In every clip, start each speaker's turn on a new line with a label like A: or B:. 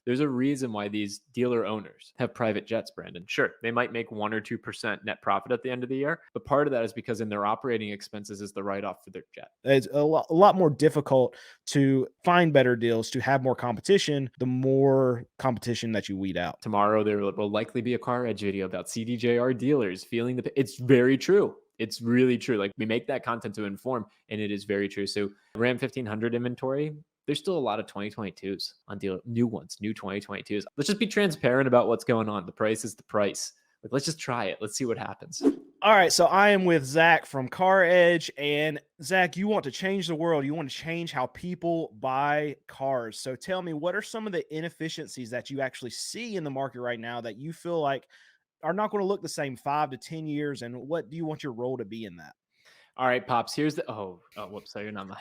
A: There's a reason why these dealer owners have private jets, Brandon. Sure, they might make 1 or 2% net profit at the end of the year, but part of that is because in their operating expenses is the write-off for their jet.
B: It's a lot more difficult to find better deals, to have more competition, the more competition that you weed out.
A: Tomorrow there will likely be a CarEdge video about CDJR dealers feeling the. It's very true. It's really true. Like we make that content to inform, and it is very true. So Ram 1500 inventory, there's still a lot of 2022s on deal, new ones, new 2022s. Let's just be transparent about what's going on. The price is the price. Like, let's just try it. Let's see what happens.
B: All right, so I am with Zach from CarEdge, and Zach, you want to change the world. You want to change how people buy cars. So tell me, what are some of the inefficiencies that you actually see in the market right now that you feel like are not going to look the same 5 to 10 years, and what do you want your role to be in that?
A: All right, Pops. Here's the whoops. So you're not my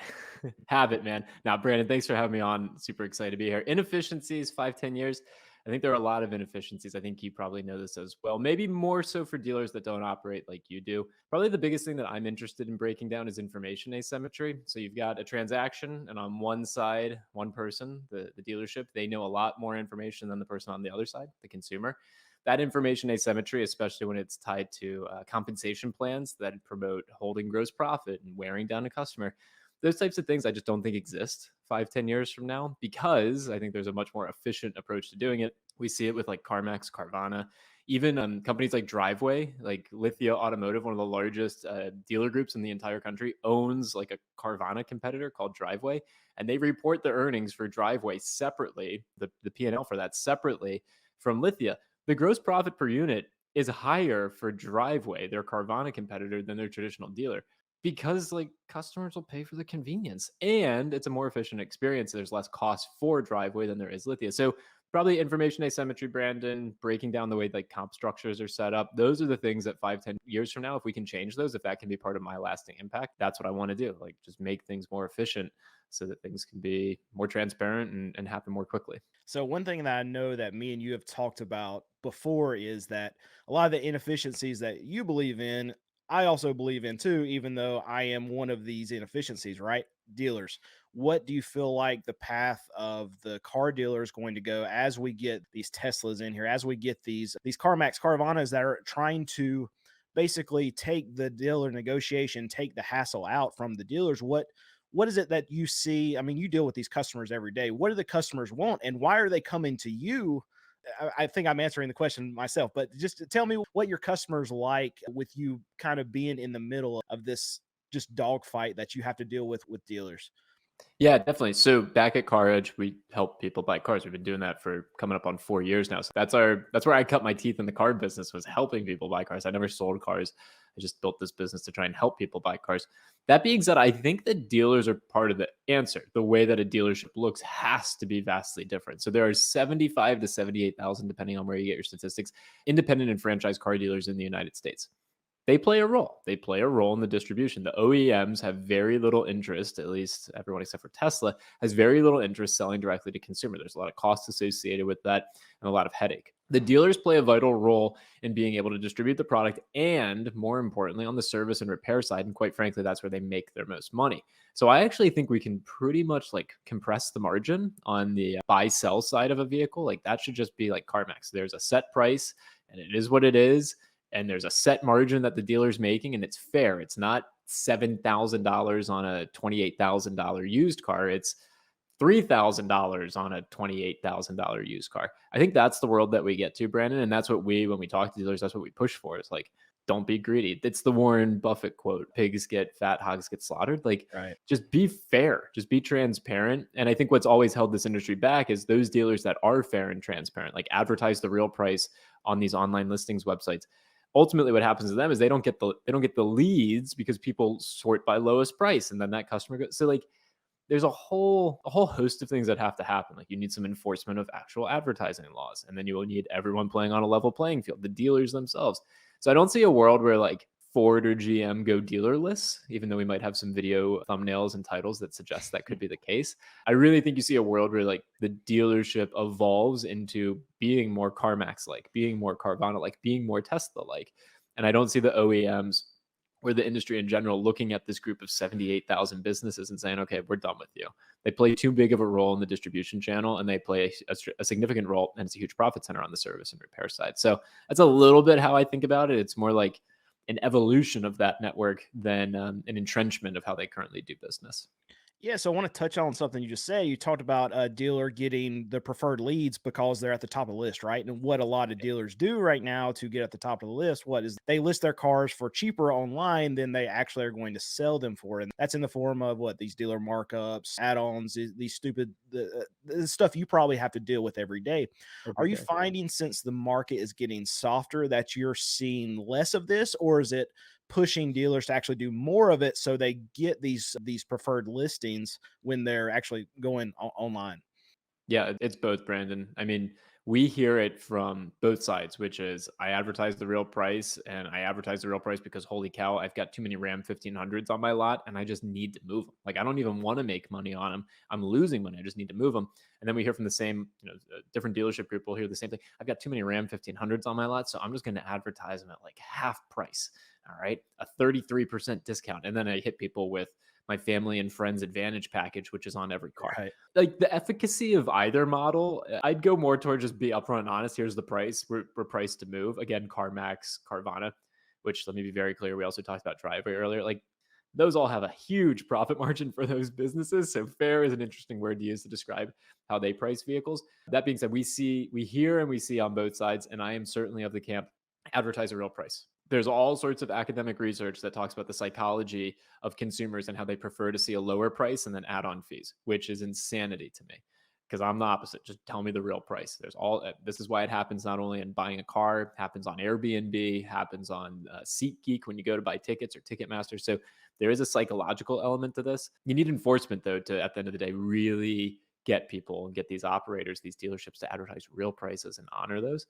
A: habit, man. Now, Brandon, thanks for having me on. Super excited to be here. Inefficiencies, 5, 10 years. I think there are a lot of inefficiencies. I think you probably know this as well. Maybe more so for dealers that don't operate like you do. Probably the biggest thing that I'm interested in breaking down is information asymmetry. So you've got a transaction, and on one side, one person, the dealership, they know a lot more information than the person on the other side, the consumer. That information asymmetry, especially when it's tied to compensation plans that promote holding gross profit and wearing down a customer, those types of things I just don't think exist 5, 10 years from now, because I think there's a much more efficient approach to doing it. We see it with like CarMax, Carvana, even companies like Driveway, like Lithia Automotive, one of the largest dealer groups in the entire country, owns like a Carvana competitor called Driveway, and they report the earnings for Driveway separately, the P&L for that separately from Lithia. The gross profit per unit is higher for Driveway, their Carvana competitor, than their traditional dealer, because like customers will pay for the convenience and it's a more efficient experience. There's less cost for Driveway than there is Lithia. So probably information asymmetry, Brandon, breaking down the way like comp structures are set up. Those are the things that 5, 10 years from now, if we can change those, if that can be part of my lasting impact, that's what I want to do. Like just make things more efficient so that things can be more transparent and happen more quickly.
B: So one thing that I know that me and you have talked about before is that a lot of the inefficiencies that you believe in, I also believe in too, even though I am one of these inefficiencies, right? Dealers. What do you feel like the path of the car dealer is going to go as we get these Teslas in here, as we get these CarMax Carvanas that are trying to basically take the dealer negotiation, take the hassle out from the dealers? What is it that you see? I mean, you deal with these customers every day. What do the customers want, and why are they coming to you? I think I'm answering the question myself, but just tell me what your customers like with you kind of being in the middle of this just dogfight that you have to deal with dealers.
A: Yeah, definitely. So back at CarEdge, we help people buy cars. We've been doing that for coming up on 4 years now. So that's where I cut my teeth in the car business, was helping people buy cars. I never sold cars. I just built this business to try and help people buy cars. That being said, I think the dealers are part of the answer. The way that a dealership looks has to be vastly different. So there are 75 to 78,000, depending on where you get your statistics, independent and franchise car dealers in the United States. They play a role. They play a role in the distribution. The OEMs have very little interest, at least everyone except for Tesla has very little interest selling directly to consumer. There's a lot of costs associated with that and a lot of headache. The dealers play a vital role in being able to distribute the product and, more importantly, on the service and repair side. And quite frankly, that's where they make their most money. So I actually think we can pretty much like compress the margin on the buy sell side of a vehicle. Like that should just be like CarMax. There's a set price and it is what it is, and there's a set margin that the dealer's making, and it's fair. It's not $7,000 on a $28,000 used car. It's $3,000 on a $28,000 used car. I think that's the world that we get to, Brandon. And that's what when we talk to dealers, that's what we push for. It's like, don't be greedy. It's the Warren Buffett quote: pigs get fat, hogs get slaughtered. Like,
B: Right.
A: just be fair, just be transparent. And I think what's always held this industry back is those dealers that are fair and transparent, like advertise the real price on these online listings websites. Ultimately what happens to them is they don't get the leads because people sort by lowest price, and then that customer goes. So like there's a whole host of things that have to happen. Like you need some enforcement of actual advertising laws, and then you will need everyone playing on a level playing field, the dealers themselves. So I don't see a world where like Ford or GM go dealerless, even though we might have some video thumbnails and titles that suggest that could be the case. I really think you see a world where like the dealership evolves into being more CarMax like, being more Carvana like, being more Tesla like. And I don't see the OEMs or the industry in general looking at this group of 78,000 businesses and saying, okay, we're done with you. They play too big of a role in the distribution channel, and they play a significant role, and it's a huge profit center on the service and repair side. So that's a little bit how I think about it. It's more like an evolution of that network than an entrenchment of how they currently do business.
B: Yeah, so I want to touch on something you just said. You talked about a dealer getting the preferred leads because they're at the top of the list, right? And what a lot of dealers do right now to get at the top of the list, what is they list their cars for cheaper online than they actually are going to sell them for, and that's in the form of what these dealer markups, add-ons, these stupid the stuff you probably have to deal with every day. Are
A: Every
B: you
A: day.
B: finding since the market is getting softer that you're seeing less of this, or is it pushing dealers to actually do more of it so they get these preferred listings when they're actually going online?
A: Yeah, it's both, Brandon. I mean, we hear it from both sides, which is I advertise the real price, and I advertise the real price because holy cow, I've got too many Ram 1500s on my lot and I just need to move them. Like I don't even want to make money on them. I'm losing money. I just need to move them. And then we hear from the same, different dealership group will hear the same thing. I've got too many Ram 1500s on my lot, so I'm just going to advertise them at like half price. All right, a 33% discount. And then I hit people with my family and friends advantage package, which is on every car.
B: Right.
A: Like the efficacy of either model, I'd go more toward just be upfront and honest. Here's the price. We're priced to move. Again, CarMax, Carvana, which let me be very clear. We also talked about Driveway earlier. Like those all have a huge profit margin for those businesses. So fair is an interesting word to use to describe how they price vehicles. That being said, we hear and we see on both sides, and I am certainly of the camp advertise a real price. There's all sorts of academic research that talks about the psychology of consumers and how they prefer to see a lower price and then add on fees, which is insanity to me because I'm the opposite. Just tell me the real price. There's all this is why it happens not only in buying a car, happens on Airbnb, happens on SeatGeek when you go to buy tickets or Ticketmaster. So there is a psychological element to this. You need enforcement though to at the end of the day really get people and get these operators, these dealerships to advertise real prices and honor those.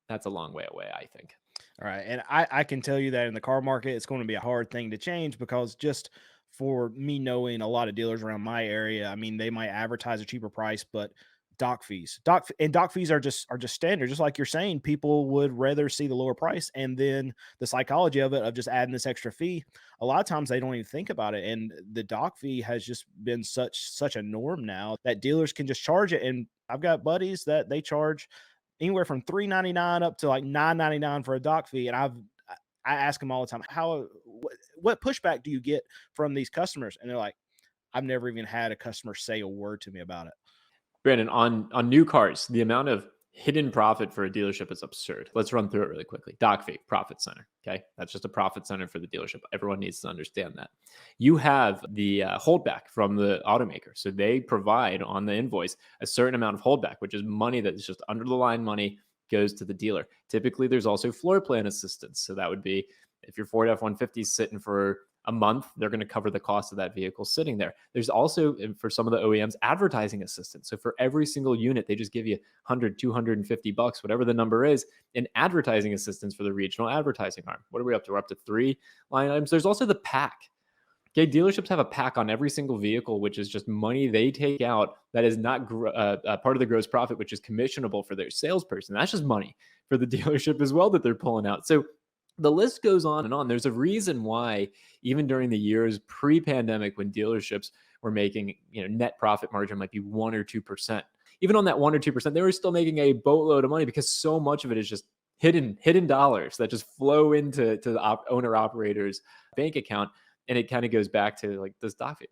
A: That's a long way away, I think.
B: All right. And I can tell you that in the car market, it's going to be a hard thing to change because just for me knowing a lot of dealers around my area, I mean, they might advertise a cheaper price, but doc fees are just standard. Just like you're saying, people would rather see the lower price, and then the psychology of it of just adding this extra fee. A lot of times they don't even think about it, and the doc fee has just been such a norm now that dealers can just charge it. And I've got buddies that they charge anywhere from 3.99 up to like 9.99 for a dock fee. And I ask them all the time, what pushback do you get from these customers? And they're like, I've never even had a customer say a word to me about it.
A: Brandon, on new cars, the amount of hidden profit for a dealership is absurd. Let's run through it really quickly. Doc fee, profit center. Okay, that's just a profit center for the dealership. Everyone needs to understand that. You have the holdback from the automaker, so they provide on the invoice a certain amount of holdback, which is money that is just under the line money goes to the dealer. Typically, there's also floor plan assistance, so that would be if your Ford F-150 is sitting for a month, they're going to cover the cost of that vehicle sitting there. There's also, for some of the OEMs, advertising assistance. So for every single unit, they just give you 100, 250 bucks, whatever the number is, in advertising assistance for the regional advertising arm. What are we up to? We're up to 3 line items. There's also the pack. Okay, dealerships have a pack on every single vehicle, which is just money they take out that is not part of the gross profit, which is commissionable for their salesperson. That's just money for the dealership as well that they're pulling out. So the list goes on and on. There's a reason why, even during the years pre-pandemic, when dealerships were making, net profit margin might be 1 or 2%. Even on that 1 or 2%, they were still making a boatload of money because so much of it is just hidden dollars that just flow into the owner operator's bank account. And it kind of goes back to like this doc fee.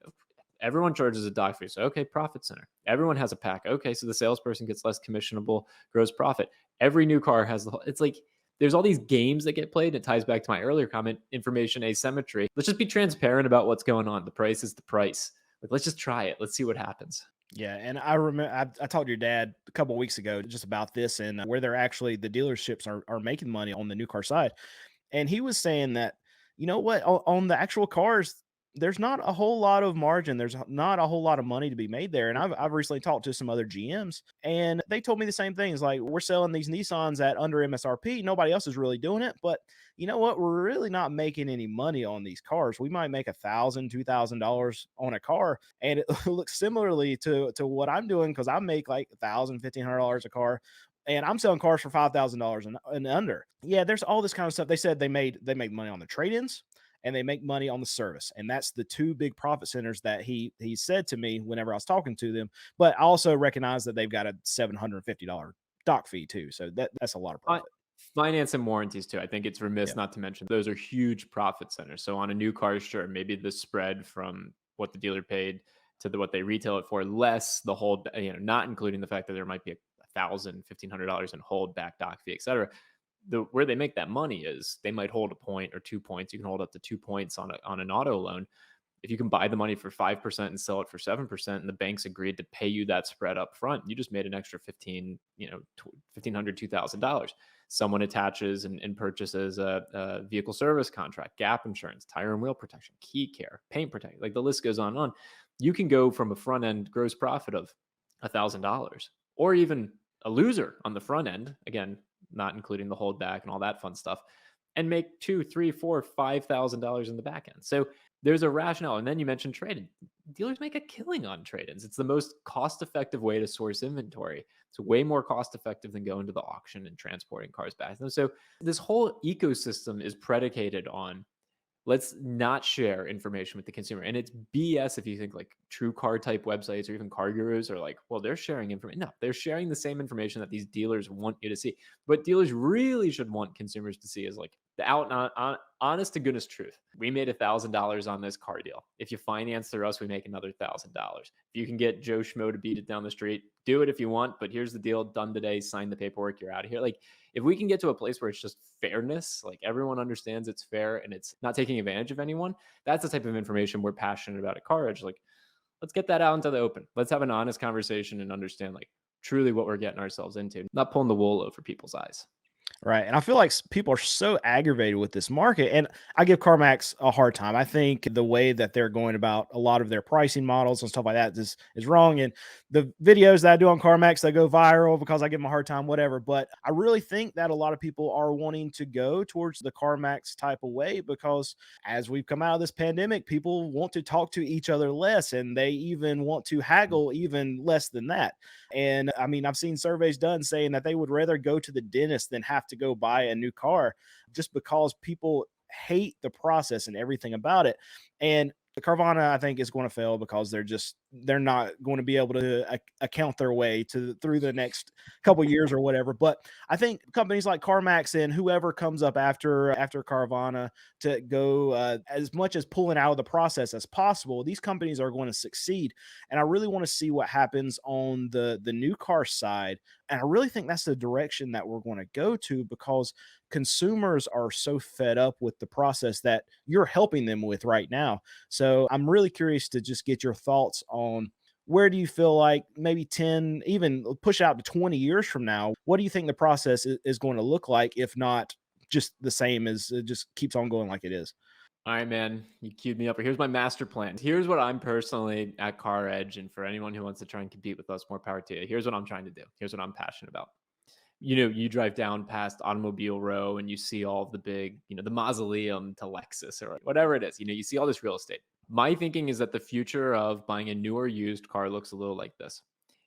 A: Everyone charges a doc fee. So, okay, profit center. Everyone has a pack. Okay, so the salesperson gets less commissionable gross profit. Every new car has it's like there's all these games that get played. It ties back to my earlier comment, information asymmetry. Let's just be transparent about what's going on. The price is the price. Like, let's just try it. Let's see what happens.
B: Yeah, and I remember I talked to your dad a couple of weeks ago just about this and where they're actually the dealerships are making money on the new car side. And he was saying that, you know what, on the actual cars, there's not a whole lot of margin. There's not a whole lot of money to be made there. And I've recently talked to some other GMs, and they told me the same thing. It's like we're selling these Nissans at under MSRP. Nobody else is really doing it, but you know what? We're really not making any money on these cars. We might make $1,000, $2,000 on a car, and it looks similarly to what I'm doing because I make like $1,000, $1,500 a car, and I'm selling cars for $5,000 and under. Yeah, there's all this kind of stuff. They said they made money on the trade-ins, and they make money on the service. And that's the two big profit centers that he said to me whenever I was talking to them. But I also recognize that they've got a $750 doc fee too. So that's a lot of
A: Fi
B: profit.
A: Finance and warranties too. I think it's remiss
B: Yeah.
A: not to mention those are huge profit centers. So on a new car, sure, maybe the spread from what the dealer paid to what they retail it for, less the hold, not including the fact that there might be a thousand, $1,500 in hold back doc fee, et cetera. Where they make that money is they might hold a point or 2 points. You can hold up to 2 points on an auto loan. If you can buy the money for 5% and sell it for 7%, and the banks agreed to pay you that spread up front, you just made an extra 1,500, $2,000. Someone attaches and purchases a vehicle service contract, gap insurance, tire and wheel protection, key care, paint protection, like the list goes on and on. You can go from a front end gross profit of $1,000, or even a loser on the front end, again, not including the holdback and all that fun stuff, and make two, three, four, $5,000 in the back end. So there's a rationale. And then you mentioned trade. Dealers make a killing on trade-ins. It's the most cost-effective way to source inventory. It's way more cost-effective than going to the auction and transporting cars back. And so this whole ecosystem is predicated on, let's not share information with the consumer. And it's BS if you think like true car type websites or even car gurus are like, well, they're sharing information. No, they're sharing the same information that these dealers want you to see. But dealers really should want consumers to see is like the out and honest to goodness truth. We made $1,000 on this car deal. If you finance through us, we make another $1,000. If you can get Joe Schmo to beat it down the street, do it if you want. But here's the deal, done today. Sign the paperwork. You're out of here. Like, if we can get to a place where it's just fairness, like everyone understands it's fair and it's not taking advantage of anyone, that's the type of information we're passionate about at CarEdge. Like, let's get that out into the open. Let's have an honest conversation and understand like truly what we're getting ourselves into, not pulling the wool over people's eyes.
B: Right. And I feel like people are so aggravated with this market. And I give CarMax a hard time. I think the way that they're going about a lot of their pricing models and stuff like that is wrong. And the videos that I do on CarMax, they go viral because I give them a hard time, whatever. But I really think that a lot of people are wanting to go towards the CarMax type of way because as we've come out of this pandemic, people want to talk to each other less and they even want to haggle even less than that. And I mean, I've seen surveys done saying that they would rather go to the dentist than have to go buy a new car just because people hate the process and everything about it. And the Carvana, I think, is going to fail because they're not going to be able to account their way through the next couple years or whatever. But I think companies like CarMax and whoever comes up after Carvana to go as much as pulling out of the process as possible, these companies are going to succeed. And I really want to see what happens on the new car side. And I really think that's the direction that we're going to go to because consumers are so fed up with the process that you're helping them with right now. So I'm really curious to just get your thoughts on where do you feel like maybe 10, even push out to 20 years from now, what do you think the process is going to look like, if not just the same as it just keeps on going like it is?
A: All right, man, you queued me up. Here's my master plan. Here's what I'm personally at CarEdge, and for anyone who wants to try and compete with us, more power to you. Here's what I'm trying to do. Here's what I'm passionate about. You drive down past Automobile Row and you see all of the big, the mausoleum to Lexus or whatever it is. You see all this real estate. My thinking is that the future of buying a newer used car looks a little like this.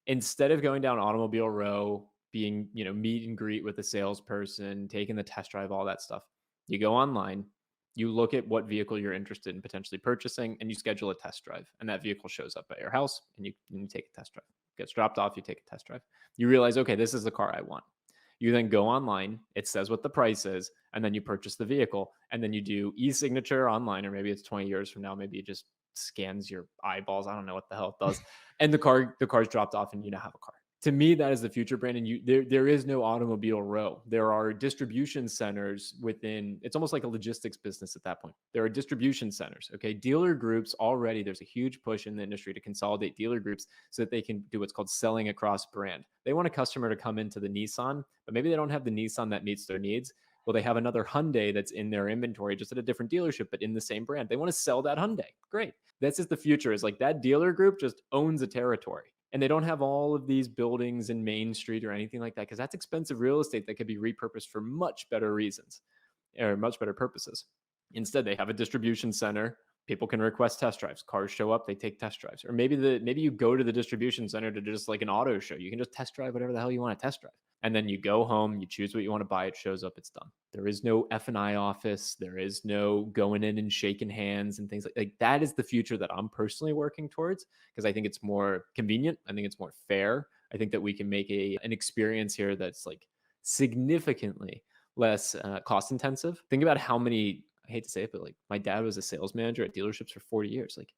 A: Instead of going down Automobile Row, being, meet and greet with a salesperson, taking the test drive, all that stuff, you go online, you look at what vehicle you're interested in potentially purchasing, and you schedule a test drive. And that vehicle shows up at your house and you take a test drive. Gets dropped off, you take a test drive. You realize, okay, this is the car I want. You then go online, it says what the price is, and then you purchase the vehicle. And then you do e-signature online, or maybe it's 20 years from now, maybe it just scans your eyeballs. I don't know what the hell it does. And the car's dropped off and you now have a car. To me, that is the future, Brandon. There is no Automobile Row. There are distribution centers within. It's almost like a logistics business at that point. There are distribution centers. Okay, dealer groups already. There's a huge push in the industry to consolidate dealer groups so that they can do what's called selling across brand. They want a customer to come into the Nissan, but maybe they don't have the Nissan that meets their needs. Well, they have another Hyundai that's in their inventory, just at a different dealership, but in the same brand. They want to sell that Hyundai. Great. That's just the future. Is like that dealer group just owns a territory. And they don't have all of these buildings in Main Street or anything like that, because that's expensive real estate that could be repurposed for much better reasons or much better purposes. Instead, they have a distribution center. People can request test drives. Cars show up, they take test drives. Or maybe you go to the distribution center to just like an auto show. You can just test drive whatever the hell you want to test drive. And then you go home, you choose what you want to buy, it shows up, it's done. There is no F&I office, there is no going in and shaking hands and things like that is the future that I'm personally working towards because I think it's more convenient, I think it's more fair. I think that we can make an experience here that's like significantly less cost intensive. Think about how many, I hate to say it, but like my dad was a sales manager at dealerships for 40 years. Like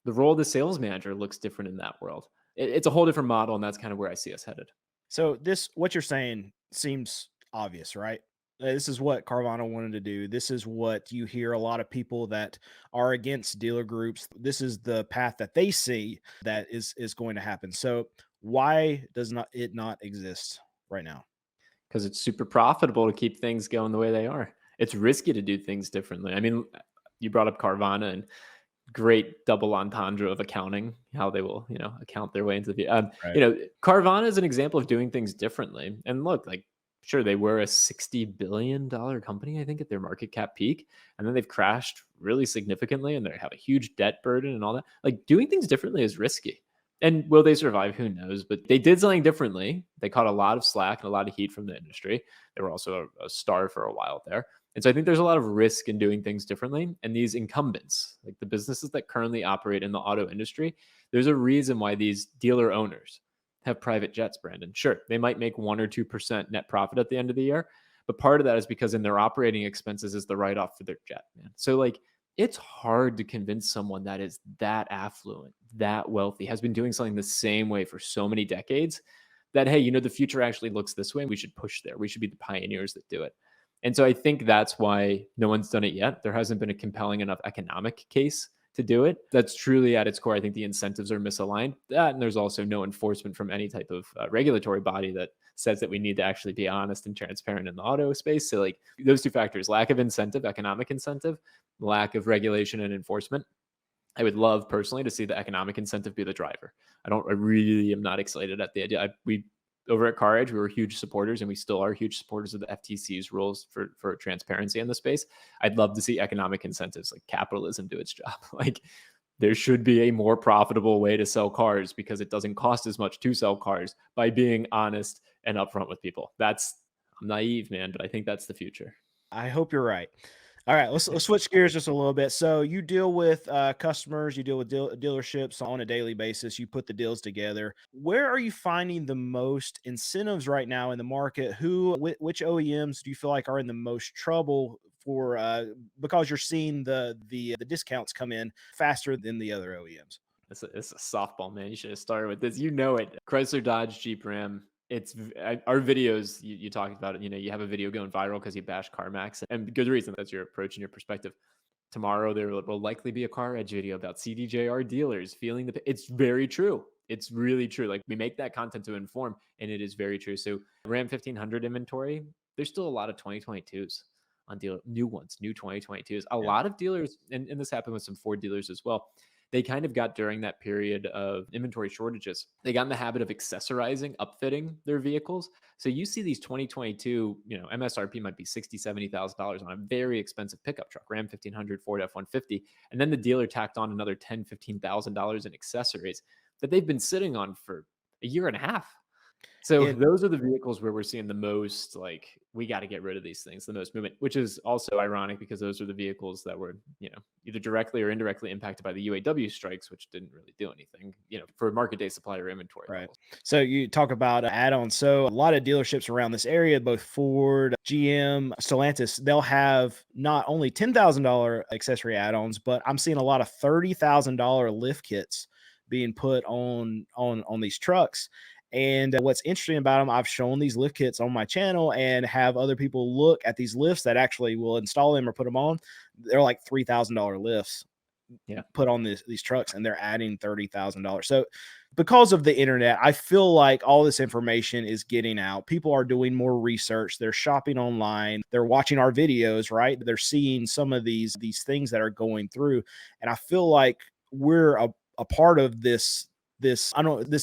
A: the role of the sales manager looks different in that world. It's a whole different model, and that's kind of where I see us headed.
B: So this, what you're saying seems obvious, right? This is what Carvana wanted to do. This is what you hear a lot of people that are against dealer groups. This is the path that they see that is going to happen. So why does not it not exist right now?
A: Because it's super profitable to keep things going the way they are. It's risky to do things differently. I mean, you brought up Carvana and great double entendre of accounting, how they will, account their way into the,
B: Right.
A: Carvana is an example of doing things differently. And look, like, sure, they were a $60 billion company, I think, at their market cap peak. And then they've crashed really significantly and they have a huge debt burden and all that. Like, doing things differently is risky. And will they survive? Who knows? But they did something differently. They caught a lot of slack and a lot of heat from the industry. They were also a star for a while there. And so I think there's a lot of risk in doing things differently. And these incumbents, like the businesses that currently operate in the auto industry, there's a reason why these dealer owners have private jets, Brandon. Sure, they might make 1 or 2% net profit at the end of the year, but part of that is because in their operating expenses is the write off for their jet, man. So, like, it's hard to convince someone that is that affluent, that wealthy, has been doing something the same way for so many decades that, hey, the future actually looks this way and we should push there. We should be the pioneers that do it. And so I think that's why no one's done it yet. There hasn't been a compelling enough economic case to do it. That's truly at its core. I think the incentives are misaligned. That, and there's also no enforcement from any type of regulatory body that says that we need to actually be honest and transparent in the auto space. So, like, those two factors: lack of incentive, economic incentive, lack of regulation and enforcement. I would love personally to see the economic incentive be the driver. I really am not excited at the idea. We over at CarEdge, we were huge supporters, and we still are huge supporters of the FTC's rules for transparency in the space. I'd love to see economic incentives, like capitalism, do its job. Like, there should be a more profitable way to sell cars because it doesn't cost as much to sell cars by being honest and upfront with people. I'm naive, man, but I think that's the future.
B: I hope you're right. All right, let's switch gears just a little bit. So you deal with customers, you deal with dealerships on a daily basis. You put the deals together. Where are you finding the most incentives right now in the market? Which OEMs do you feel like are in the most trouble for because you're seeing the discounts come in faster than the other OEMs?
A: It's a softball, man. You should have started with this. You know it. Chrysler, Dodge, Jeep, Ram. Our videos. You talked about it. You have a video going viral because you bash CarMax, and good reason. That's your approach and your perspective. Tomorrow there will likely be a CarEdge video about CDJR dealers feeling the. It's very true. It's really true. Like, we make that content to inform, and it is very true. So Ram 1500 inventory. There's still a lot of 2022s on deal, new ones, new 2022s. A
B: Yeah.
A: lot of dealers, and this happened with some Ford dealers as well, they kind of got, during that period of inventory shortages, they got in the habit of accessorizing, upfitting their vehicles. So you see these 2022, MSRP might be $60,000, $70,000 on a very expensive pickup truck, Ram 1500, Ford F-150. And then the dealer tacked on another $10,000, $15,000 in accessories that they've been sitting on for a year and a half. So
B: In
A: those are the vehicles where we're seeing the most, like, we got to get rid of these things, the most movement, which is also ironic because those are the vehicles that were, either directly or indirectly impacted by the UAW strikes, which didn't really do anything, for market day supplier inventory
B: Right.
A: levels.
B: So you talk about add-ons. So a lot of dealerships around this area, both Ford, GM, Stellantis, they'll have not only $10,000 accessory add-ons, but I'm seeing a lot of $30,000 lift kits being put on these trucks. And what's interesting about them, I've shown these lift kits on my channel and have other people look at these lifts that actually will install them or put them on. They're like $3,000 lifts
A: Yeah.
B: put on these trucks, and they're adding $30,000. So because of the internet, I feel like all this information is getting out. People are doing more research. They're shopping online. They're watching our videos, right? They're seeing some of these things that are going through. And I feel like we're a part of this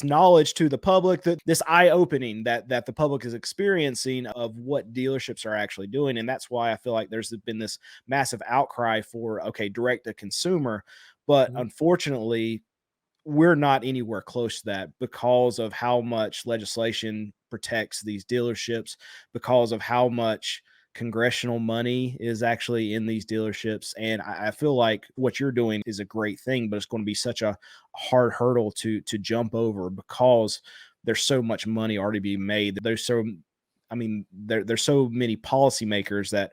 B: knowledge to the public, that this eye-opening that the public is experiencing of what dealerships are actually doing. And that's why I feel like there's been this massive outcry for, okay, direct to consumer. But
A: Mhm.
B: unfortunately, we're not anywhere close to that because of how much legislation protects these dealerships, because of how much congressional money is actually in these dealerships. And I feel like what you're doing is a great thing, but it's going to be such a hard hurdle to jump over because there's so much money already being made. There's so many policymakers that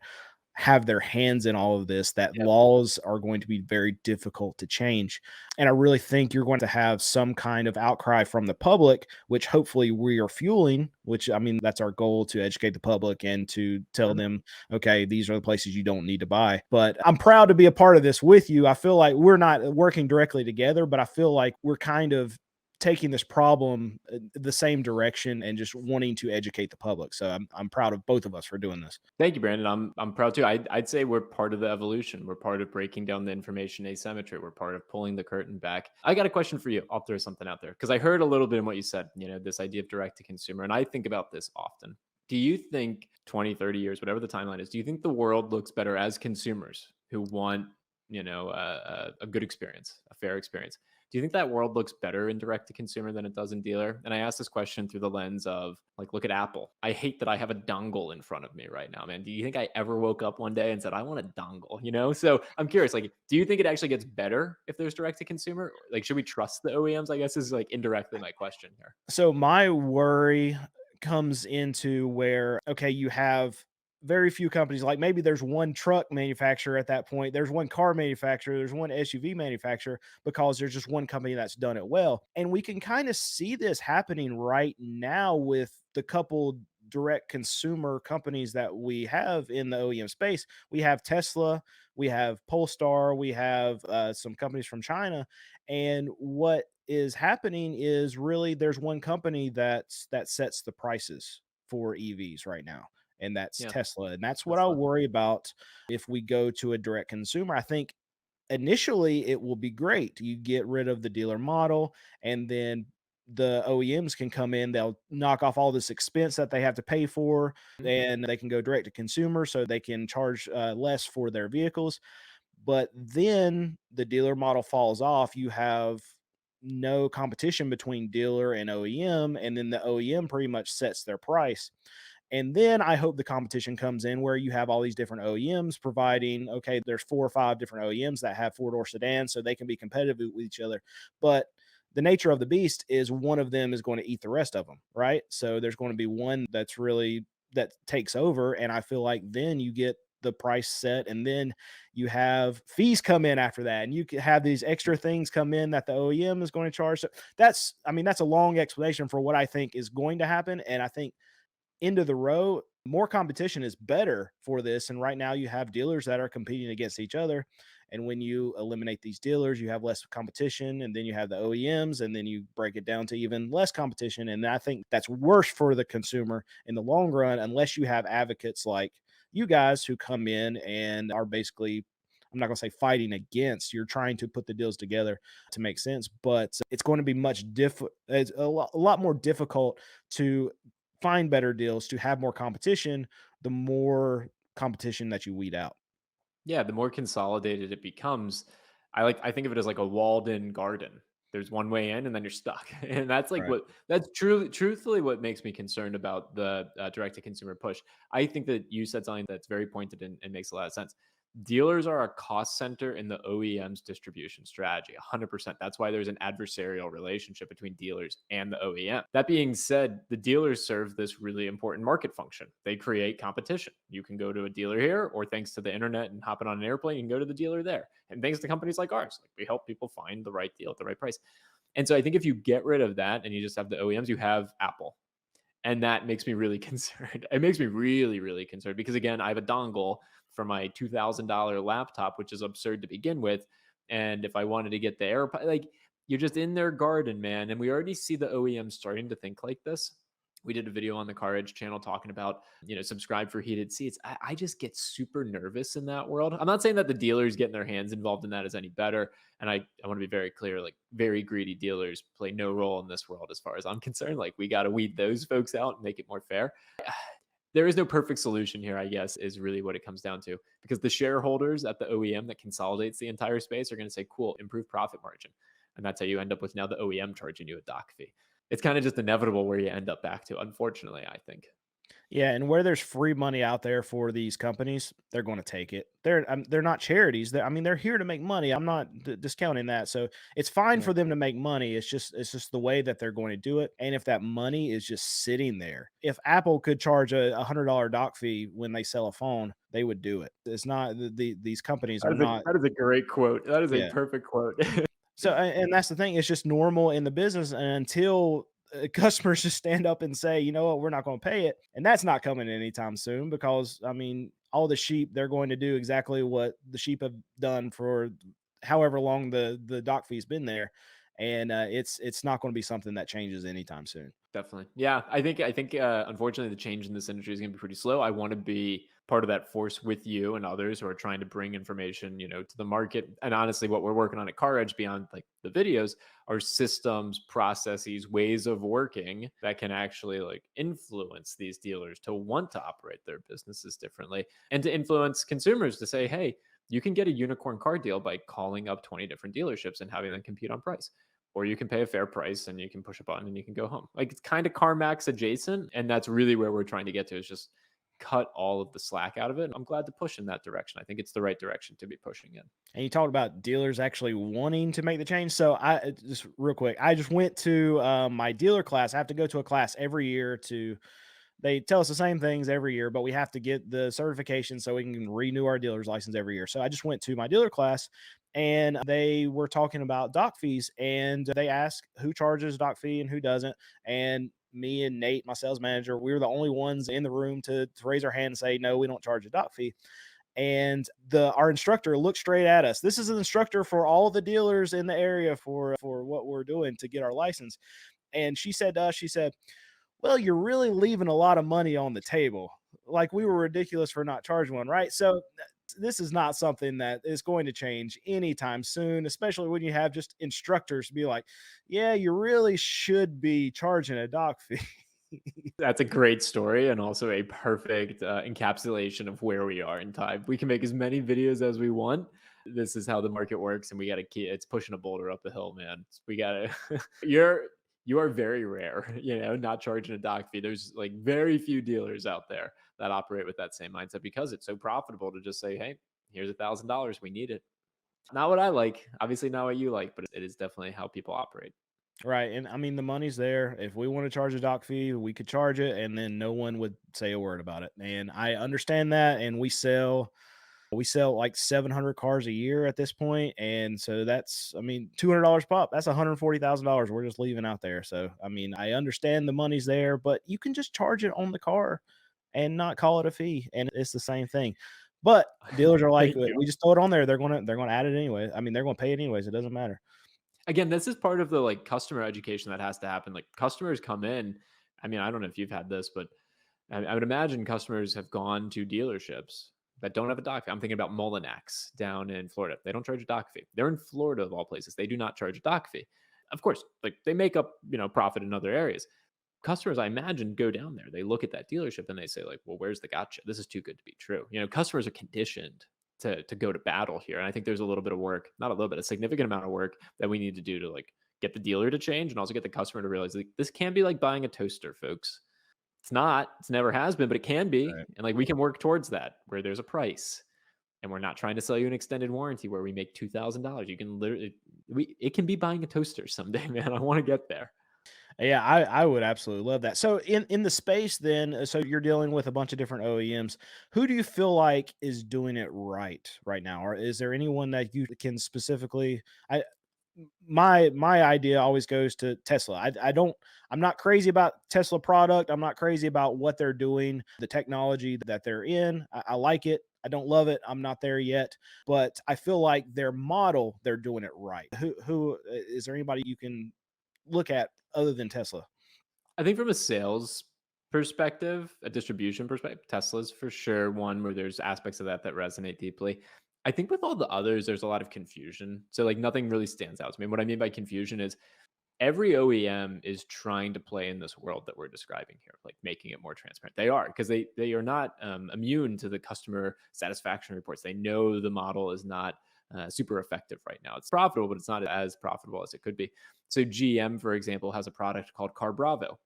B: have their hands in all of this, that
A: Yep.
B: laws are going to be very difficult to change. And I really think you're going to have some kind of outcry from the public, which hopefully we are fueling, which I mean, that's our goal, to educate the public and to tell
A: Mhm.
B: them, okay, these are the places you don't need to buy. But I'm proud to be a part of this with you. I feel like we're not working directly together, but I feel like we're kind of taking this problem the same direction and just wanting to educate the public. So I'm proud of both of us for doing this.
A: Thank you, Brandon. I'm proud too. I'd say we're part of the evolution. We're part of breaking down the information asymmetry. We're part of pulling the curtain back. I got a question for you. I'll throw something out there because I heard a little bit in what you said, this idea of direct to consumer. And I think about this often. Do you think 20, 30 years, whatever the timeline is, do you think the world looks better as consumers who want, a good experience, a fair experience? Do you think that world looks better in direct to consumer than it does in dealer? And I ask this question through the lens of, like, look at Apple. I hate that I have a dongle in front of me right now, man. Do you think I ever woke up one day and said, I want a dongle, So I'm curious, like, do you think it actually gets better if there's direct to consumer? Like, should we trust the OEMs? I guess is like indirectly my question here.
B: So my worry comes into where, okay, you have very few companies, like maybe there's one truck manufacturer at that point, there's one car manufacturer, there's one SUV manufacturer, because there's just one company that's done it well. And we can kind of see this happening right now with the couple direct consumer companies that we have in the OEM space. We have Tesla, we have Polestar, we have some companies from China. And what is happening is really there's one company that sets the prices for EVs right now, and that's
A: Yeah,
B: Tesla. And that's what
A: that's
B: I
A: fun.
B: worry about if we go to a direct consumer. I think initially it will be great. You get rid of the dealer model, and then the OEMs can come in, they'll knock off all this expense that they have to pay for, and they can go direct to consumer so they can charge less for their vehicles. But then the dealer model falls off. You have no competition between dealer and OEM, and then the OEM pretty much sets their price. And then I hope the competition comes in where you have all these different OEMs providing, okay, there's 4 or 5 different OEMs that have four-door sedans, so they can be competitive with each other. But the nature of the beast is one of them is going to eat the rest of them, right? So there's going to be one that takes over. And I feel like then you get the price set, and then you have fees come in after that, and you can have these extra things come in that the OEM is going to charge. So that's a long explanation for what I think is going to happen. And I think end of the row, more competition is better for this. And right now, you have dealers that are competing against each other. And when you eliminate these dealers, you have less competition, and then you have the OEMs, and then you break it down to even less competition. And I think that's worse for the consumer in the long run, unless you have advocates like you guys who come in and are basically, I'm not going to say fighting against, you're trying to put the deals together to make sense, but it's going to be it's a lot more difficult to find better deals, to have more competition, the more competition that you weed out.
A: Yeah, the more consolidated it becomes, I think of it as like a walled in garden. There's one way in and then you're stuck. And that's like
B: Right.
A: that's truthfully what makes me concerned about the direct to consumer push. I think that you said something that's very pointed and makes a lot of sense. Dealers are a cost center in the OEM's distribution strategy, 100%. That's why there's an adversarial relationship between dealers and the OEM. That being said, the dealers serve this really important market function. They create competition. You can go to a dealer here, or thanks to the internet and hopping on an airplane, you can go to the dealer there. And thanks to companies like ours, like we help people find the right deal at the right price. And so I think if you get rid of that and you just have the OEMs, you have Apple, and that makes me really concerned. It makes me really, really concerned because, again, I have a dongle for my $2,000 laptop, which is absurd to begin with. And if I wanted to get the AirPod, like, you're just in their garden, man. And we already see the OEM starting to think like this. We did a video on the CarEdge channel talking about, subscribe for heated seats. I just get super nervous in that world. I'm not saying that the dealers getting their hands involved in that is any better. And I want to be very clear, like, very greedy dealers play no role in this world as far as I'm concerned. Like, we got to weed those folks out and make it more fair. There is no perfect solution here, I guess, is really what it comes down to, because the shareholders at the OEM that consolidates the entire space are going to say, cool, improve profit margin. And that's how you end up with now the OEM charging you a dock fee. It's kind of just inevitable where you end up back to, unfortunately, I think.
B: Yeah, and where there's free money out there for these companies, they're going to take it. They're not charities. I mean, they're here to make money. I'm not discounting that. So it's fine
A: Yeah.
B: for them to make money. It's just the way that they're going to do it. And if that money is just sitting there, if Apple could charge a $100 dock fee when they sell a phone, they would do it. It's not these companies are not.
A: That is a great quote. That is a
B: Yeah.
A: perfect quote.
B: So, and that's the thing, it's just normal in the business and until customers just stand up and say, "You know what, we're not gonna pay it." And that's not coming anytime soon because, I mean, all the sheep, they're going to do exactly what the sheep have done for however long the dock fee's been there, and, it's not gonna be something that changes anytime soon.
A: Definitely. Yeah, I think unfortunately the change in this industry is going to be pretty slow. I want to be part of that force with you and others who are trying to bring information, to the market. And honestly, what we're working on at CarEdge beyond like the videos are systems, processes, ways of working that can actually like influence these dealers to want to operate their businesses differently and to influence consumers to say, "Hey, you can get a unicorn car deal by calling up 20 different dealerships and having them compete on price." Or you can pay a fair price and you can push a button and you can go home. Like it's kind of CarMax adjacent, and that's really where we're trying to get to is just cut all of the slack out of it. I'm glad to push in that direction. I think it's the right direction to be pushing in.
B: And you talked about dealers actually wanting to make the change. So just real quick, I just went to my dealer class. I have to go to a class every year to they tell us the same things every year, but we have to get the certification so we can renew our dealer's license every year. So I just went to my dealer class and they were talking about doc fees and they asked who charges doc fee and who doesn't. And me and Nate, my sales manager, we were the only ones in the room to raise our hand and say, no, we don't charge a doc fee. And our instructor looked straight at us. This is an instructor for all the dealers in the area for what we're doing to get our license. And she said to us, she said, well, you're really leaving a lot of money on the table. Like we were ridiculous for not charging one, right? So this is not something that is going to change anytime soon, especially when you have just instructors be like, yeah, you really should be charging a doc fee.
A: That's a great story and also a perfect encapsulation of where we are in time. We can make as many videos as we want. This is how the market works, and we got to keep. It's pushing a boulder up a hill, man. We got to. You are very rare, not charging a dock fee. There's like very few dealers out there that operate with that same mindset because it's so profitable to just say, "Hey, here's $1,000. We need it." Not what I like, obviously not what you like, but it is definitely how people operate.
B: Right. And I mean, the money's there. If we want to charge a doc fee, we could charge it and then no one would say a word about it. And I understand that. And we sell like 700 cars a year at this point, and so that's, I mean, $200 pop. That's $140,000 we're just leaving out there. So I mean, I understand the money's there, but you can just charge it on the car and not call it a fee, and it's the same thing. But dealers are like,
A: Thank you.
B: we just throw it on there. They're gonna add it anyway. I mean, they're gonna pay it anyways. It doesn't matter.
A: Again, this is part of the like customer education that has to happen. Like customers come in. I mean, I don't know if you've had this, but I would imagine customers have gone to dealerships that don't have a dock fee. I'm thinking about Mullinax down in Florida. They don't charge a dock fee. They're in Florida of all places. They do not charge a dock fee. Of course, like they make up, profit in other areas. Customers, I imagine, go down there. They look at that dealership and they say, like, well, where's the gotcha? This is too good to be true. Customers are conditioned to go to battle here. And I think there's a little bit of work, not a little bit, a significant amount of work that we need to do to like get the dealer to change and also get the customer to realize like this can be like buying a toaster, folks. It's not, it's never has been, but it can be.
B: Right.
A: And like we can work towards that where there's a price. And we're not trying to sell you an extended warranty where we make $2,000. You can literally, it can be buying a toaster someday, man. I want to get there.
B: Yeah, I would absolutely love that. So in the space then, so you're dealing with a bunch of different OEMs. Who do you feel like is doing it right now? Or is there anyone that you can specifically my idea always goes to Tesla. I'm not crazy about Tesla product. I'm not crazy about what they're doing, the technology that they're in. I like it. I don't love it. I'm not there yet, but I feel like their model, they're doing it right. Who is there anybody you can look at other than Tesla?
A: I think from a sales perspective, a distribution perspective, Tesla's for sure one where there's aspects of that resonate deeply. I think with all the others, there's a lot of confusion. So like nothing really stands out to me. What I mean by confusion is every OEM is trying to play in this world that we're describing here, like making it more transparent. They are because they are not immune to the customer satisfaction reports. They know the model is not super effective right now. It's profitable, but it's not as profitable as it could be. So GM, for example, has a product called Car Bravo.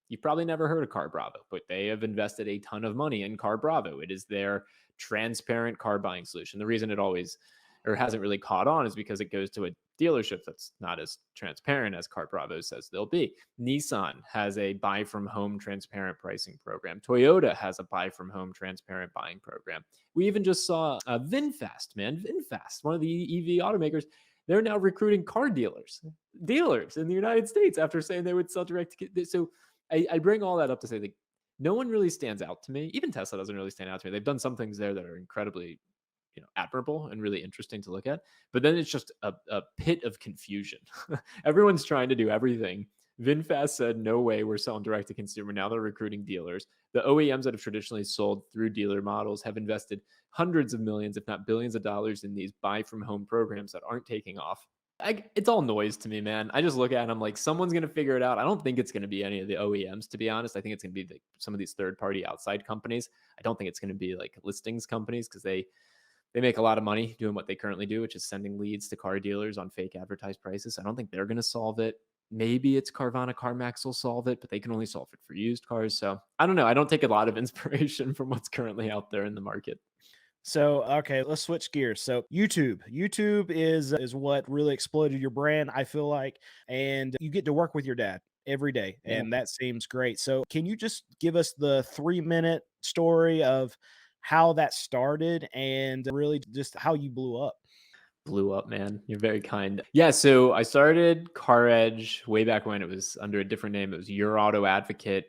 A: You've probably never heard of Car Bravo, but they have invested a ton of money in Car Bravo. It is their transparent car buying solution. The reason it always or hasn't really caught on is because it goes to a dealership that's not as transparent as Car Bravo says they'll be. Nissan has a buy from home transparent pricing program. Toyota has a buy from home transparent buying program. We even just saw VinFast, man. VinFast, one of the EV automakers, they're now recruiting car dealers in the United States after saying they would sell direct to. So I bring all that up to say that no one really stands out to me. Even Tesla doesn't really stand out to me. They've done some things there that are incredibly, admirable and really interesting to look at. But then it's just a pit of confusion. Everyone's trying to do everything. VinFast said, no way, we're selling direct to consumer. Now they're recruiting dealers. The OEMs that have traditionally sold through dealer models have invested hundreds of millions, if not billions of dollars in these buy from home programs that aren't taking off. It's all noise to me, man. I just look at it and I'm like, someone's going to figure it out. I don't think it's going to be any of the OEMs, to be honest. I think it's going to be some of these third party outside companies. I don't think it's going to be like listings companies because they make a lot of money doing what they currently do, which is sending leads to car dealers on fake advertised prices. I don't think they're going to solve it. Maybe it's Carvana, CarMax will solve it, but they can only solve it for used cars. So I don't know. I don't take a lot of inspiration from what's currently out there in the market.
B: So, okay, let's switch gears. So, YouTube. YouTube is what really exploded your brand, I feel like, and you get to work with your dad every day,
A: Yeah.
B: and that seems great. So, can you just give us the 3-minute story of how that started and really just how you blew up?
A: Blew up, man. You're very kind. Yeah, so I started CarEdge way back when it was under a different name. It was Your Auto Advocate.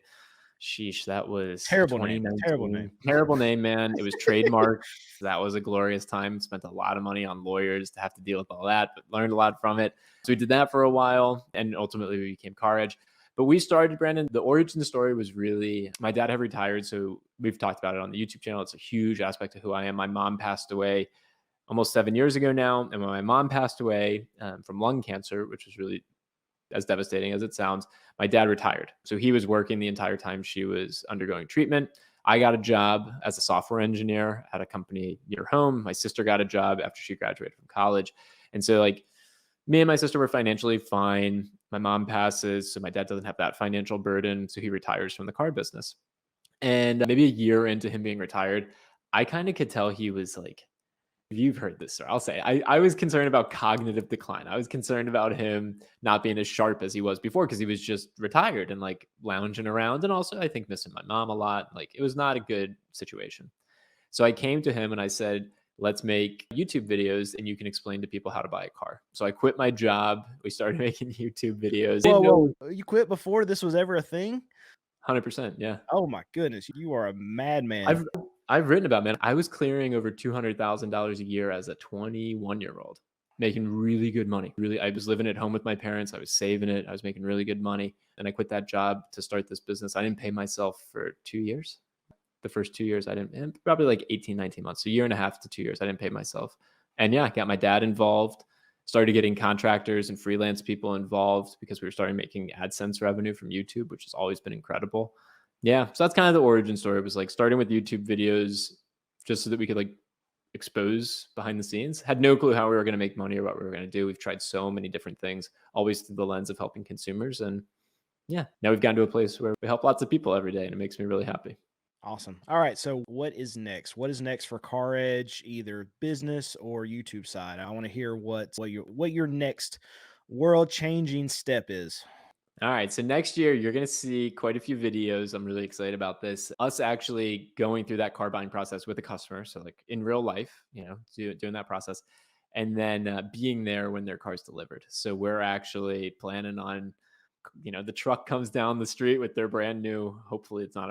A: Sheesh, that was
B: Terrible name. Terrible name.
A: 2019. Terrible name, man. It was trademarked. That was a glorious time. Spent a lot of money on lawyers to have to deal with all that, but learned a lot from it. So we did that for a while, and ultimately we became CarEdge. But we started, Brandon. The origin story was really my dad had retired, so we've talked about it on the YouTube channel. It's a huge aspect of who I am. My mom passed away almost 7 years ago now. And when my mom passed away from lung cancer, which was really as devastating as it sounds, my dad retired. So he was working the entire time she was undergoing treatment. I got a job as a software engineer at a company near home. My sister got a job after she graduated from college. And so, like, me and my sister were financially fine. My mom passes, so my dad doesn't have that financial burden. So he retires from the car business. And maybe a year into him being retired, I kind of could tell he was like, you've heard this, sir. I'll say I was concerned about cognitive decline. I was concerned about him not being as sharp as he was before because he was just retired and like lounging around. And also, I think missing my mom a lot. Like, it was not a good situation. So I came to him and I said, let's make YouTube videos and you can explain to people how to buy a car. So I quit my job. We started making YouTube videos.
B: Whoa,
A: Didn't know
B: whoa. You quit before this was ever a thing?
A: 100%. Yeah.
B: Oh my goodness, you are a madman.
A: I've I've written about, man. I was clearing over $200,000 a year as a 21-year-old, making really good money. Really, I was living at home with my parents. I was saving it. I was making really good money. And I quit that job to start this business. I didn't pay myself for 2 years. The first 2 years, I didn't, and probably like 18, 19 months, a year and a half to 2 years, I didn't pay myself. And yeah, I got my dad involved, started getting contractors and freelance people involved because we were starting making AdSense revenue from YouTube, which has always been incredible. Yeah, so that's kind of the origin story. It was like starting with YouTube videos just so that we could like expose behind the scenes. Had no clue how we were going to make money or what we were going to do. We've tried so many different things, always through the lens of helping consumers. And yeah, now we've gotten to a place where we help lots of people every day, and it makes me really happy.
B: Awesome. All right. So what is next? What is next for CarEdge, either business or YouTube side? I want to hear what your next world changing step is.
A: All right. So next year, you're going to see quite a few videos. I'm really excited about this. Us actually going through that car buying process with a customer. So, like in real life, doing that process and then being there when their car's delivered. So, we're actually planning on, the truck comes down the street with their brand new, hopefully it's not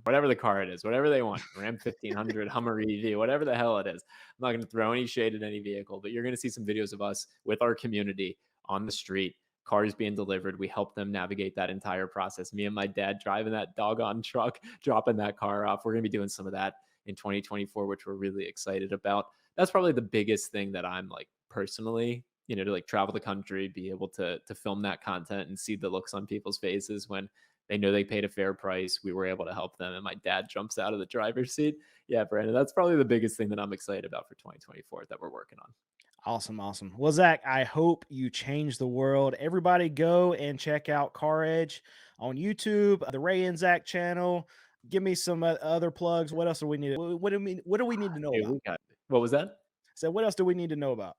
A: whatever the car it is, whatever they want, Ram 1500, Hummer EV, whatever the hell it is. I'm not going to throw any shade at any vehicle, but you're going to see some videos of us with our community on the street, cars being delivered. We help them navigate that entire process. Me and my dad driving that doggone truck, dropping that car off. We're going to be doing some of that in 2024, which we're really excited about. That's probably the biggest thing that I'm like personally, to like travel the country, be able to film that content and see the looks on people's faces when they know they paid a fair price. We were able to help them, and my dad jumps out of the driver's seat. Yeah, Brandon, that's probably the biggest thing that I'm excited about for 2024 that we're working on.
B: Awesome, awesome. Well, Zach, I hope you change the world. Everybody go and check out CarEdge on YouTube, the Ray and Zach channel. Give me some other plugs. What else do we need? What do we need to know
A: Hey,
B: about?
A: we got what was that?
B: So what else do we need to know about?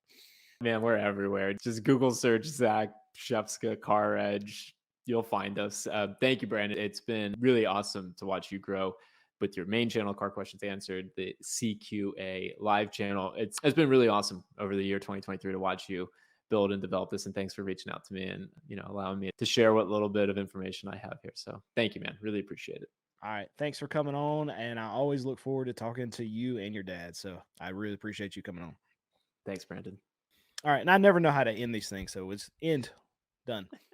A: Man, we're everywhere. Just Google search Zach Shepska Car Edge. You'll find us. Thank you, Brandon. It's been really awesome to watch you grow with your main channel, Car Questions Answered, the CQA live channel. It's been really awesome over the year 2023 to watch you build and develop this. And thanks for reaching out to me and allowing me to share what little bit of information I have here. So thank you, man. Really appreciate it.
B: All right. Thanks for coming on. And I always look forward to talking to you and your dad. So I really appreciate you coming on.
A: Thanks, Brandon.
B: All right. And I never know how to end these things. So it's end. Done.